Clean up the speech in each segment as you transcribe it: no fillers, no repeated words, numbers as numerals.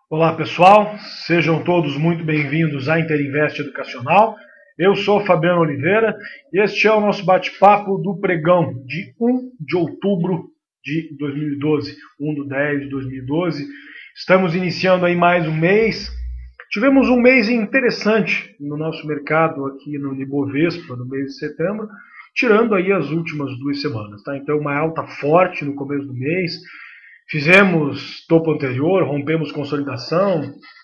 Olá pessoal, sejam todos muito bem-vindos à Interinvest Educacional. Eu sou Fabiano Oliveira e este é o nosso bate-papo do pregão de 1 de outubro de 2012, 1 de 10 de 2012. Estamos iniciando aí mais um mês. Tivemos um mês interessante no nosso mercado aqui no Ibovespa, no mês de setembro, tirando aí as últimas 2 semanas, tá? Então uma alta forte no começo do mês. Fizemos topo anterior, rompemos consolidação,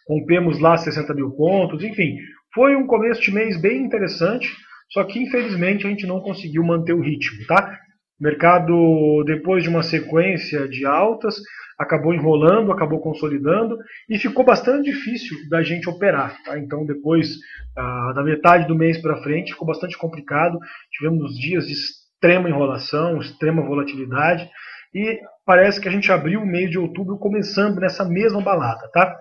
rompemos lá 60 mil pontos, enfim, foi um começo de mês bem interessante, só que infelizmente a gente não conseguiu manter o ritmo, tá? O mercado, depois de uma sequência de altas, acabou enrolando, acabou consolidando e ficou bastante difícil da gente operar, tá? Então depois da metade do mês para frente ficou bastante complicado, tivemos dias de extrema enrolação, extrema volatilidade e parece que a gente abriu o mês de outubro começando nessa mesma balada, tá?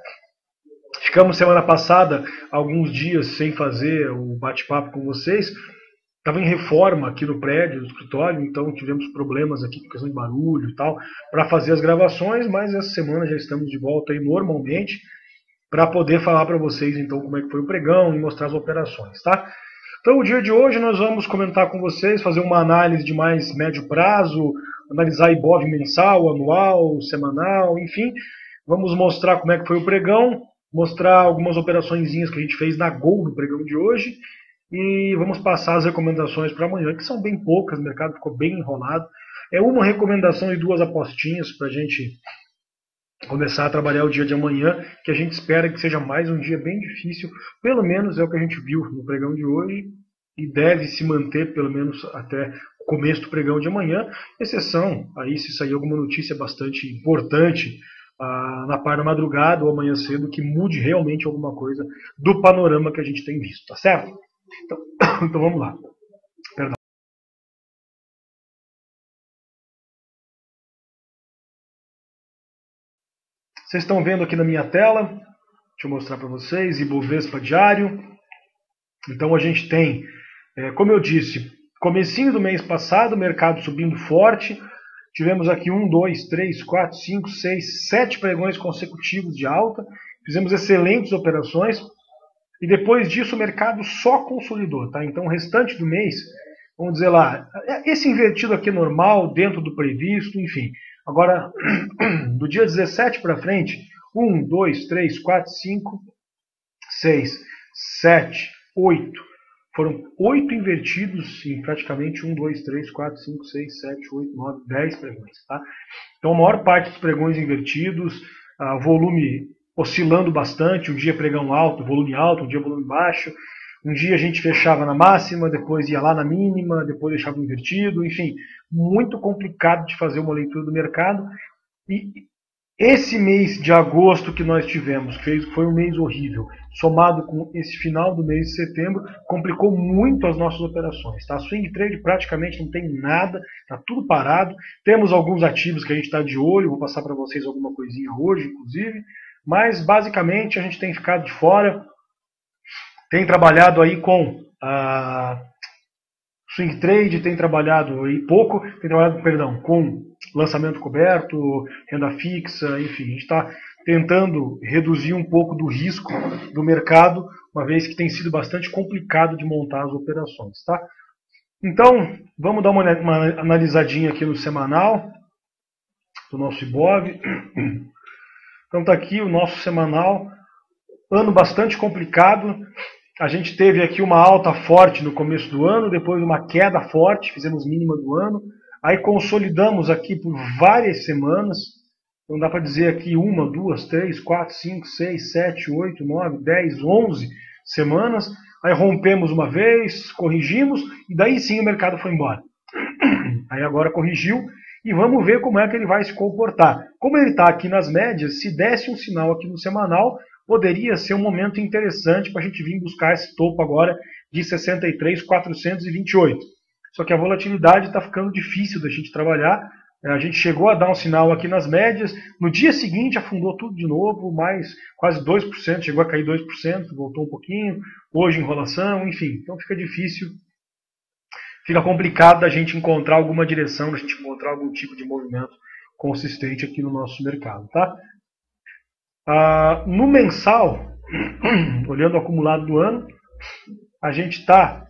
Ficamos semana passada alguns dias sem fazer o bate-papo com vocês. Estava em reforma aqui no prédio, no escritório, então tivemos problemas aqui com questão de barulho e tal, para fazer as gravações, mas essa semana já estamos de volta aí normalmente, para poder falar para vocês então como é que foi o pregão e mostrar as operações, tá? Então, o dia de hoje nós vamos comentar com vocês, fazer uma análise de mais médio prazo, analisar IBOV mensal, anual, semanal, enfim. Vamos mostrar como é que foi o pregão, mostrar algumas operaçõezinhas que a gente fez na Gol no pregão de hoje e vamos passar as recomendações para amanhã, que são bem poucas, o mercado ficou bem enrolado. É uma recomendação e duas apostinhas para a gente começar a trabalhar o dia de amanhã, que a gente espera que seja mais um dia bem difícil, pelo menos é o que a gente viu no pregão de hoje, e deve se manter pelo menos até o começo do pregão de amanhã, exceção aí se sair alguma notícia bastante importante na parte da madrugada ou amanhã cedo, que mude realmente alguma coisa do panorama que a gente tem visto, tá certo? Então, então vamos lá. Perdão. Vocês estão vendo aqui na minha tela, deixa eu mostrar para vocês, Ibovespa diário. Então a gente tem, como eu disse, comecinho do mês passado, o mercado subindo forte. Tivemos aqui 1, 2, 3, 4, 5, 6, 7 pregões consecutivos de alta. Fizemos excelentes operações. E depois disso o mercado só consolidou. Tá? Então o restante do mês, vamos dizer lá, esse invertido aqui é normal, dentro do previsto, enfim. Agora, do dia 17 para frente, 1, 2, 3, 4, 5, 6, 7, 8. Foram 8 invertidos em praticamente 1, 2, 3, 4, 5, 6, 7, 8, 9, 10 pregões. Tá? Então a maior parte dos pregões invertidos, volume oscilando bastante, um dia pregão alto, um dia volume baixo. Um dia a gente fechava na máxima, depois ia lá na mínima, depois deixava invertido, enfim, muito complicado de fazer uma leitura do mercado. E esse mês de agosto que nós tivemos, foi um mês horrível, somado com esse final do mês de setembro, complicou muito as nossas operações. Tá? Swing trade praticamente não tem nada, está tudo parado. Temos alguns ativos que a gente está de olho, vou passar para vocês alguma coisinha hoje, inclusive, mas basicamente a gente tem ficado de fora, tem trabalhado aí com swing trade, tem trabalhado aí pouco, tem trabalhado, perdão, com lançamento coberto, renda fixa, enfim, a gente está tentando reduzir um pouco do risco do mercado, uma vez que tem sido bastante complicado de montar as operações, tá? Então, vamos dar uma analisadinha aqui no semanal do nosso IBOV. Então está aqui o nosso semanal, ano bastante complicado. A gente teve aqui uma alta forte no começo do ano, depois uma queda forte, fizemos mínima do ano. Aí consolidamos aqui por várias semanas. Então dá para dizer aqui 1, 2, 3, 4, 5, 6, 7, 8, 9, 10, 11 semanas. Aí rompemos uma vez, corrigimos e daí sim o mercado foi embora. Aí agora corrigiu e vamos ver como é que ele vai se comportar. Como ele está aqui nas médias, se desse um sinal aqui no semanal, poderia ser um momento interessante para a gente vir buscar esse topo agora de 63.428. Só que a volatilidade está ficando difícil da gente trabalhar. A gente chegou a dar um sinal aqui nas médias, no dia seguinte afundou tudo de novo, mais quase 2%, chegou a cair 2%, voltou um pouquinho, hoje enrolação, enfim. Então fica difícil, fica complicado da gente encontrar alguma direção, da gente encontrar algum tipo de movimento consistente aqui no nosso mercado, tá? No mensal, olhando o acumulado do ano, a gente está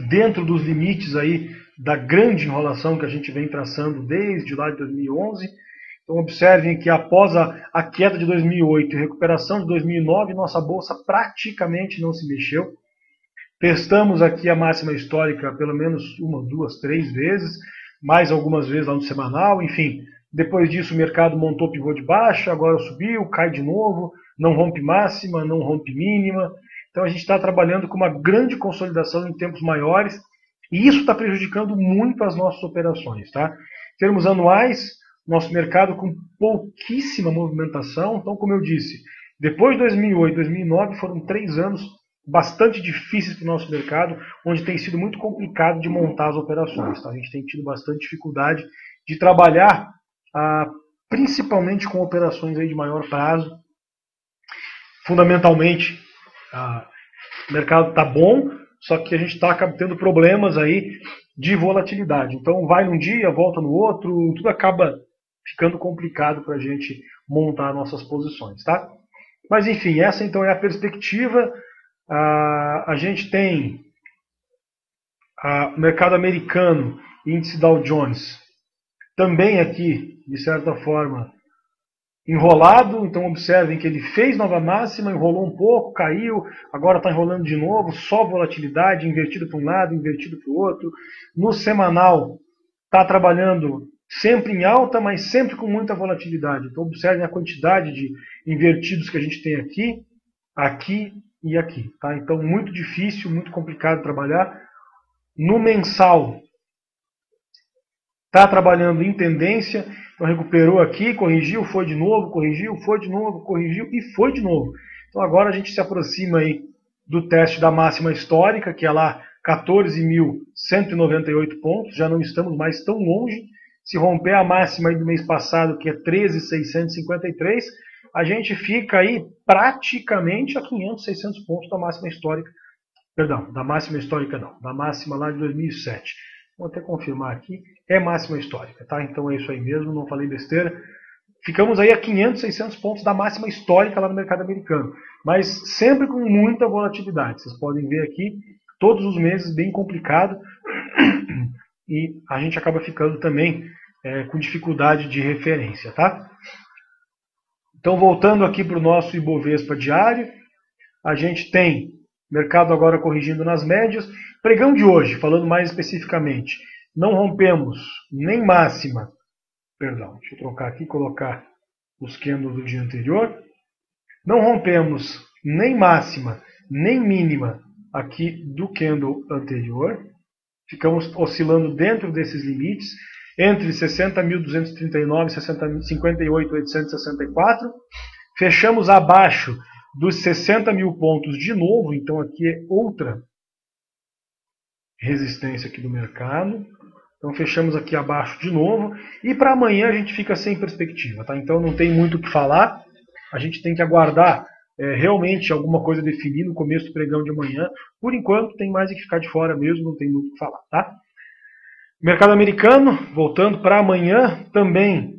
dentro dos limites aí da grande enrolação que a gente vem traçando desde lá de 2011. Então observem que após a queda de 2008 e recuperação de 2009, nossa bolsa praticamente não se mexeu. Testamos aqui a máxima histórica pelo menos 1, 2, 3 vezes, mais algumas vezes lá no semanal, enfim. Depois disso o mercado montou pivô de baixa, agora subiu, cai de novo, não rompe máxima, não rompe mínima. Então a gente está trabalhando com uma grande consolidação em tempos maiores e isso está prejudicando muito as nossas operações. Tá? Em termos anuais, nosso mercado com pouquíssima movimentação. Então, como eu disse, depois de 2008 e 2009 foram 3 anos bastante difíceis para o nosso mercado, onde tem sido muito complicado de montar as operações. Tá? A gente tem tido bastante dificuldade de trabalhar, principalmente com operações aí de maior prazo. Fundamentalmente, o mercado está bom, só que a gente está tendo problemas aí de volatilidade. Então vai num dia, volta no outro, tudo acaba ficando complicado para a gente montar nossas posições. Tá? Mas enfim, essa então é a perspectiva. A gente tem o mercado americano, índice Dow Jones, também aqui, de certa forma, enrolado. Então observem que ele fez nova máxima, enrolou um pouco, caiu, agora está enrolando de novo, só volatilidade, invertido para um lado, invertido para o outro. No semanal está trabalhando sempre em alta, mas sempre com muita volatilidade. Então observem a quantidade de invertidos que a gente tem aqui, aqui e aqui. Tá? Então muito difícil, muito complicado trabalhar. No mensal está trabalhando em tendência, então recuperou aqui, corrigiu, foi de novo, corrigiu, foi de novo, corrigiu e foi de novo. Então agora a gente se aproxima aí do teste da máxima histórica, que é lá 14.198 pontos, já não estamos mais tão longe. Se romper a máxima aí do mês passado, que é 13.653, a gente fica aí praticamente a 500, 600 pontos da máxima histórica. Perdão, da máxima histórica não, da máxima lá de 2007. Vou até confirmar aqui, é máxima histórica, tá? Então é isso aí mesmo, não falei besteira. Ficamos aí a 500, 600 pontos da máxima histórica lá no mercado americano, mas sempre com muita volatilidade. Vocês podem ver aqui, todos os meses bem complicado e a gente acaba ficando também com dificuldade de referência, tá? Então voltando aqui para o nosso Ibovespa diário, a gente tem mercado agora corrigindo nas médias. Pregão de hoje, falando mais especificamente, não rompemos nem máxima, perdão, deixa eu trocar aqui e colocar os candles do dia anterior. Não rompemos nem máxima, nem mínima aqui do candle anterior. Ficamos oscilando dentro desses limites, entre 60.239 e 58.864. Fechamos abaixo dos 60 mil pontos de novo, então aqui é outra resistência aqui do mercado. Então fechamos aqui abaixo de novo. E para amanhã a gente fica sem perspectiva, tá? Então não tem muito o que falar. A gente tem que aguardar realmente alguma coisa definir no começo do pregão de amanhã. Por enquanto tem mais que ficar de fora mesmo, não tem muito o que falar, tá? Mercado americano, voltando para amanhã, também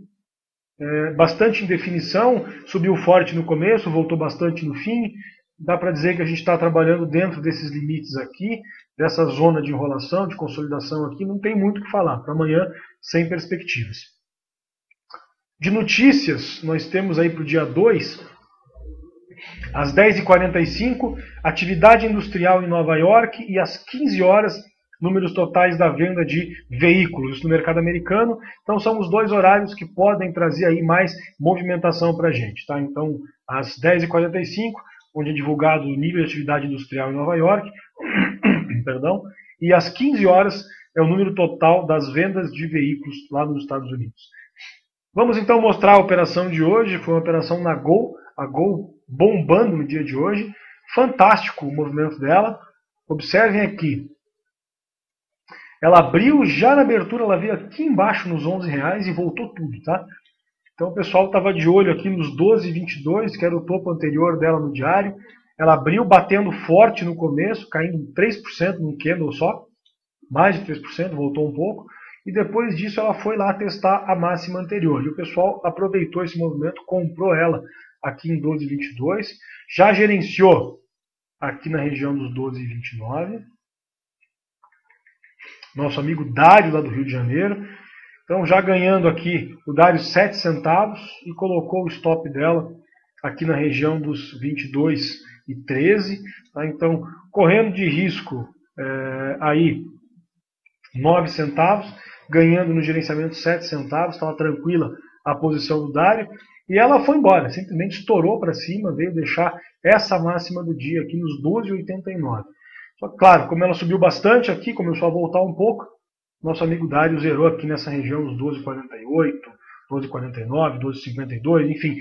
bastante indefinição, subiu forte no começo, voltou bastante no fim. Dá para dizer que a gente está trabalhando dentro desses limites aqui, dessa zona de enrolação, de consolidação aqui, não tem muito o que falar. Para amanhã, sem perspectivas. De notícias, nós temos aí para o dia 2, às 10h45, atividade industrial em Nova York e às 15 horas, números totais da venda de veículos no mercado americano. Então são os dois horários que podem trazer aí mais movimentação para a gente. Tá? Então, às 10h45, onde é divulgado o nível de atividade industrial em Nova York, perdão, e às 15 horas é o número total das vendas de veículos lá nos Estados Unidos. Vamos então mostrar a operação de hoje. Foi uma operação na Gol, a Gol bombando no dia de hoje. Fantástico o movimento dela. Observem aqui. Ela abriu, já na abertura ela veio aqui embaixo nos R$11 e voltou tudo, tá? Então o pessoal estava de olho aqui nos 12,22, que era o topo anterior dela no diário. Ela abriu batendo forte no começo, caindo 3% num candle só, mais de 3%, voltou um pouco. E depois disso ela foi lá testar a máxima anterior. E o pessoal aproveitou esse movimento, comprou ela aqui em 12,22, já gerenciou aqui na região dos 12,29. Nosso amigo Dário, lá do Rio de Janeiro. Então, já ganhando aqui o Dário 7 centavos e colocou o stop dela aqui na região dos 22,13. Tá? Então, correndo de risco aí 9 centavos, ganhando no gerenciamento 7 centavos, estava tranquila a posição do Dário. E ela foi embora, simplesmente estourou para cima, veio deixar essa máxima do dia aqui nos 12,89. Só que, claro, como ela subiu bastante aqui, começou a voltar um pouco, nosso amigo Dário zerou aqui nessa região os 12,48, 12,49, 12,52, enfim,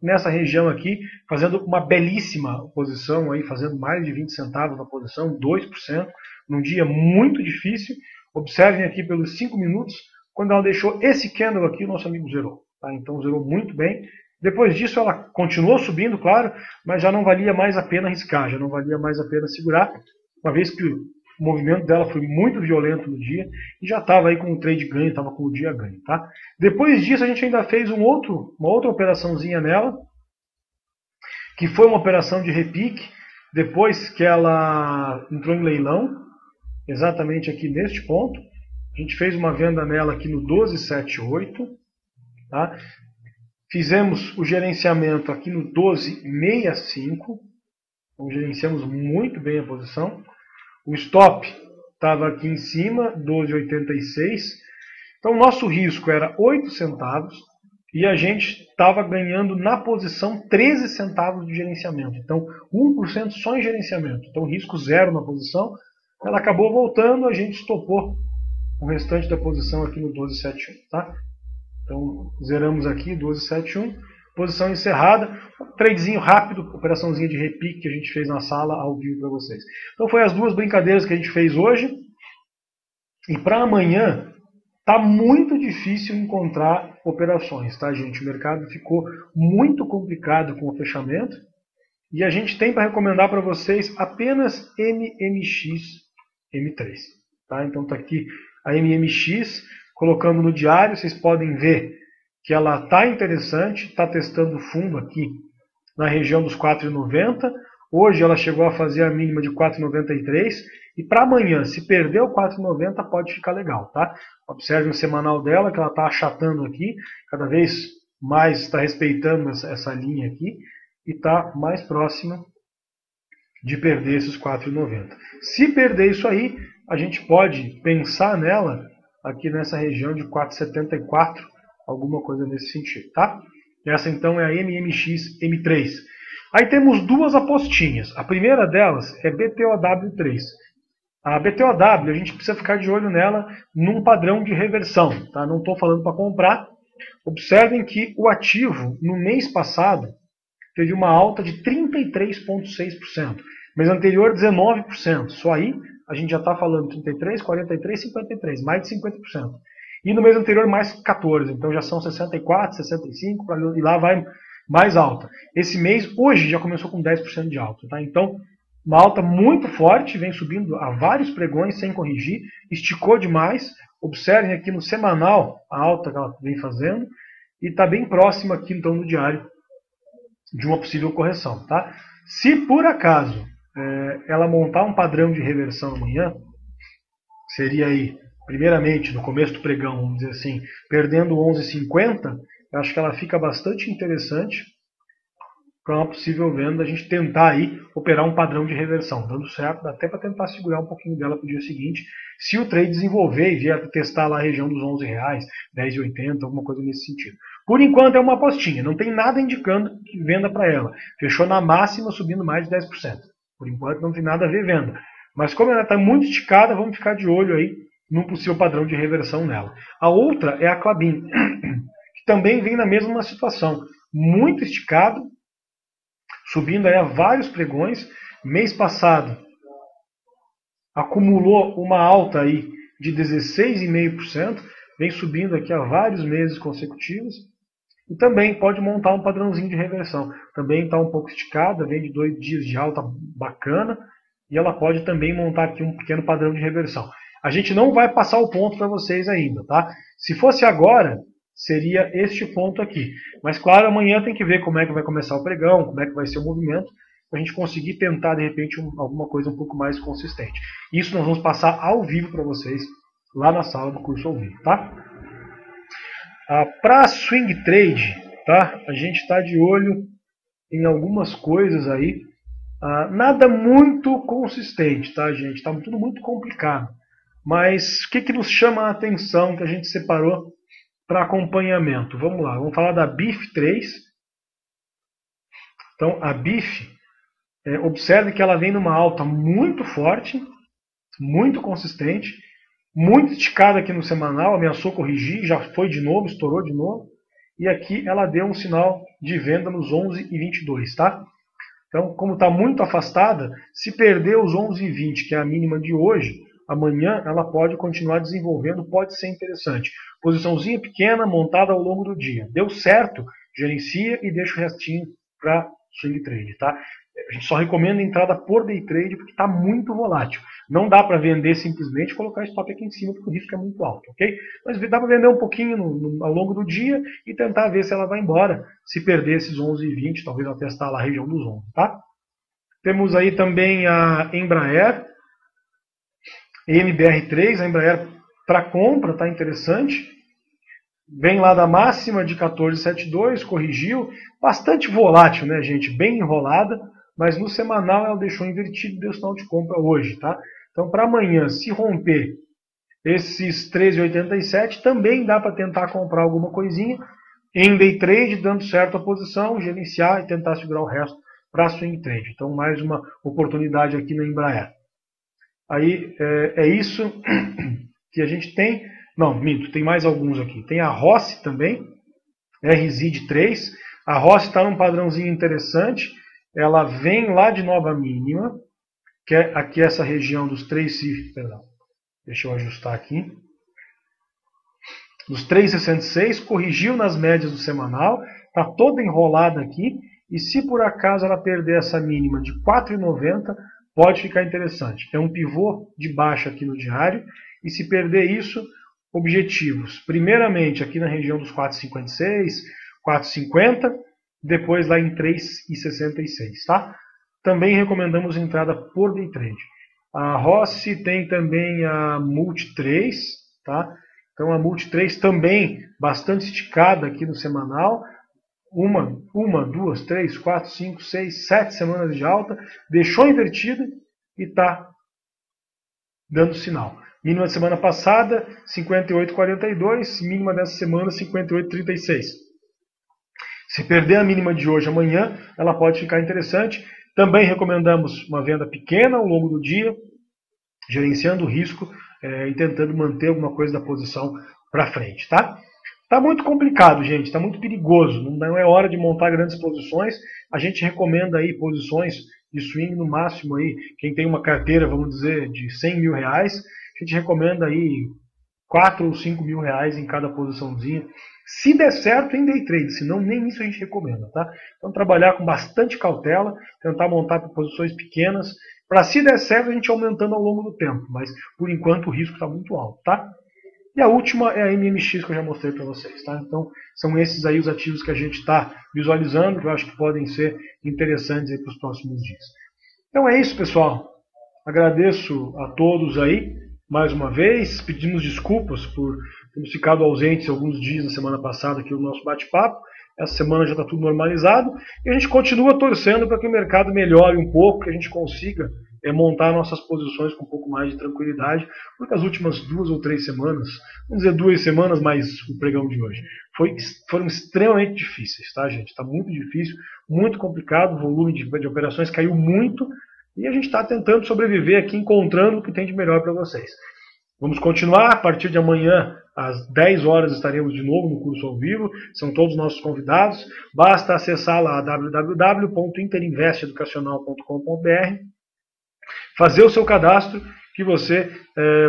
nessa região aqui, fazendo uma belíssima posição, aí, fazendo mais de 20 centavos na posição, 2%, num dia muito difícil. Observem aqui pelos 5 minutos, quando ela deixou esse candle aqui, o nosso amigo zerou. Tá? Então zerou muito bem. Depois disso ela continuou subindo, claro, mas já não valia mais a pena arriscar, já não valia mais a pena segurar, uma vez que o movimento dela foi muito violento no dia e já estava aí com o trade ganho, estava com o dia ganho. Tá? Depois disso a gente ainda fez uma outra operaçãozinha nela, que foi uma operação de repique, depois que ela entrou em leilão, exatamente aqui neste ponto. A gente fez uma venda nela aqui no 12,78. Tá? Fizemos o gerenciamento aqui no 12,65. Então, gerenciamos muito bem a posição. O stop estava aqui em cima, 12,86. Então, o nosso risco era 8 centavos e a gente estava ganhando na posição 13 centavos de gerenciamento. Então, 1% só em gerenciamento. Então, risco zero na posição. Ela acabou voltando, a gente estopou o restante da posição aqui no 12,71. Tá? Então, zeramos aqui, 12,71. Posição encerrada, tradezinho rápido, operaçãozinha de repique que a gente fez na sala ao vivo para vocês. Então foi as duas brincadeiras que a gente fez hoje. E para amanhã tá muito difícil encontrar operações, tá, gente? O mercado ficou muito complicado com o fechamento. E a gente tem para recomendar para vocês apenas MMX M3. Tá? Então tá aqui a MMX, colocando no diário, vocês podem ver que ela está interessante, está testando fundo aqui na região dos 4,90. Hoje ela chegou a fazer a mínima de 4,93. E para amanhã, se perder o 4,90, pode ficar legal. Tá? Observe o semanal dela, que ela está achatando aqui. Cada vez mais está respeitando essa linha aqui. E está mais próxima de perder esses 4,90. Se perder isso aí, a gente pode pensar nela aqui nessa região de 4,74. Alguma coisa nesse sentido, tá? Essa então é a MMX M3. Aí temos duas apostinhas. A primeira delas é BTOW3. A BTOW, a gente precisa ficar de olho nela num padrão de reversão, tá? Não estou falando para comprar. Observem que o ativo, no mês passado, teve uma alta de 33,6%. Mês anterior, 19%. Só aí a gente já está falando 33, 43, 53, mais de 50%. E no mês anterior mais 14, então já são 64, 65, e lá vai mais alta. Esse mês, hoje, já começou com 10% de alta. Tá? Então, uma alta muito forte, vem subindo a vários pregões sem corrigir, esticou demais. Observem aqui no semanal a alta que ela vem fazendo, e está bem próxima aqui então no diário de uma possível correção. Tá? Se por acaso ela montar um padrão de reversão amanhã, seria aí, primeiramente, no começo do pregão, vamos dizer assim, perdendo 11,50, eu acho que ela fica bastante interessante para uma possível venda, a gente tentar aí operar um padrão de reversão. Dando certo, dá até para tentar segurar um pouquinho dela para o dia seguinte, se o trade desenvolver e vier testar lá a região dos R$11, 10,80, alguma coisa nesse sentido. Por enquanto é uma apostinha, não tem nada indicando que venda para ela. Fechou na máxima subindo mais de 10%. Por enquanto não tem nada a ver venda. Mas como ela está muito esticada, vamos ficar de olho aí num possível padrão de reversão nela. A outra é a Klabin, que também vem na mesma situação. Muito esticado, subindo aí a vários pregões. Mês passado acumulou uma alta aí de 16,5%, vem subindo aqui há vários meses consecutivos. E também pode montar um padrãozinho de reversão. Também está um pouco esticada, vem de 2 dias de alta bacana. E ela pode também montar aqui um pequeno padrão de reversão. A gente não vai passar o ponto para vocês ainda, tá? Se fosse agora, seria este ponto aqui. Mas claro, amanhã tem que ver como é que vai começar o pregão, como é que vai ser o movimento, para a gente conseguir tentar, de repente, alguma coisa um pouco mais consistente. Isso nós vamos passar ao vivo para vocês, lá na sala do curso ao vivo, tá? Para swing trade, tá? A gente está de olho em algumas coisas aí, nada muito consistente, tá, gente? Está tudo muito complicado. Mas o que nos chama a atenção que a gente separou para acompanhamento? Vamos lá, vamos falar da BIF3. Então, a BIF, observe que ela vem numa alta muito forte, muito consistente, muito esticada aqui no semanal, ameaçou corrigir, já foi de novo, estourou de novo. E aqui ela deu um sinal de venda nos 11,22, tá? Então, como está muito afastada, se perder os 11,20, que é a mínima de hoje, amanhã ela pode continuar desenvolvendo, pode ser interessante. Posiçãozinha pequena, montada ao longo do dia. Deu certo, gerencia e deixa o restinho para swing trade, tá? A gente só recomenda entrada por day trade porque está muito volátil. Não dá para vender simplesmente e colocar stop aqui em cima porque o risco é muito alto, ok? Mas dá para vender um pouquinho ao longo do dia e tentar ver se ela vai embora. Se perder esses 11,20, talvez ela testar lá a região dos 11, tá? Temos aí também a Embraer, MBR3, a Embraer para compra, tá interessante. Vem lá da máxima de 14,72, corrigiu. Bastante volátil, né, gente? Bem enrolada, mas no semanal ela deixou invertido e deu sinal de compra hoje, tá? Então, para amanhã, se romper esses 13,87, também dá para tentar comprar alguma coisinha em day trade, dando certo a posição, gerenciar e tentar segurar o resto para swing trade. Então, mais uma oportunidade aqui na Embraer. Aí, é isso que a gente tem. Não, minto, tem mais alguns aqui. Tem a Rossi também, RZID3. A Rossi está num padrãozinho interessante. Ela vem lá de nova mínima, que é aqui essa região dos 3... Perdão, deixa eu ajustar aqui. Dos 3,66, corrigiu nas médias do semanal, está toda enrolada aqui. E se por acaso ela perder essa mínima de 4,90, pode ficar interessante. É um pivô de baixa aqui no diário. E se perder isso, objetivos. Primeiramente aqui na região dos 4,56, 4,50, depois lá em 3,66, tá? Também recomendamos entrada por day trade. A Rossi tem também a Multi 3, tá? Então a Multi 3 também bastante esticada aqui no semanal. Uma, duas, três, quatro, cinco, seis, 7 semanas de alta, deixou invertida e está dando sinal. Mínima da semana passada, 58,42. Mínima dessa semana, 58,36. Se perder a mínima de hoje amanhã, ela pode ficar interessante. Também recomendamos uma venda pequena ao longo do dia, gerenciando o risco e tentando manter alguma coisa da posição para frente, tá? Tá muito complicado, gente. Está muito perigoso. Não é hora de montar grandes posições. A gente recomenda aí posições de swing no máximo aí. Quem tem uma carteira, vamos dizer, de 100 mil reais, a gente recomenda aí 4 ou 5 mil reais em cada posiçãozinha. Se der certo em day trade, senão nem isso a gente recomenda, tá? Então trabalhar com bastante cautela, tentar montar posições pequenas, para se der certo a gente aumentando ao longo do tempo, mas por enquanto o risco está muito alto, tá? E a última é a MMX que eu já mostrei para vocês, tá? Então são esses aí os ativos que a gente está visualizando, que eu acho que podem ser interessantes aí para os próximos dias. Então é isso, pessoal. Agradeço a todos aí mais uma vez, pedimos desculpas por termos ficado ausentes alguns dias na semana passada aqui no nosso bate-papo. Essa semana já está tudo normalizado e a gente continua torcendo para que o mercado melhore um pouco, que a gente consiga montar nossas posições com um pouco mais de tranquilidade, porque as últimas 2 ou 3 semanas, vamos dizer 2 semanas mais o pregão de hoje, foram extremamente difíceis, tá, gente? Está muito difícil, muito complicado, o volume de operações caiu muito. E a gente está tentando sobreviver aqui, encontrando o que tem de melhor para vocês. Vamos continuar, a partir de amanhã, às 10 horas, estaremos de novo no curso ao vivo. São todos nossos convidados. Basta acessar lá www.interinvesteducacional.com.br, fazer o seu cadastro, que você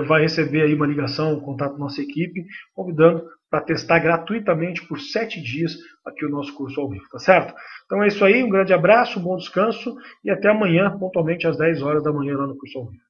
vai receber aí uma ligação, um contato com nossa equipe, convidando para testar gratuitamente por 7 dias aqui o nosso curso ao vivo, tá certo? Então é isso aí, um grande abraço, um bom descanso e até amanhã, pontualmente às 10 horas da manhã lá no curso ao vivo.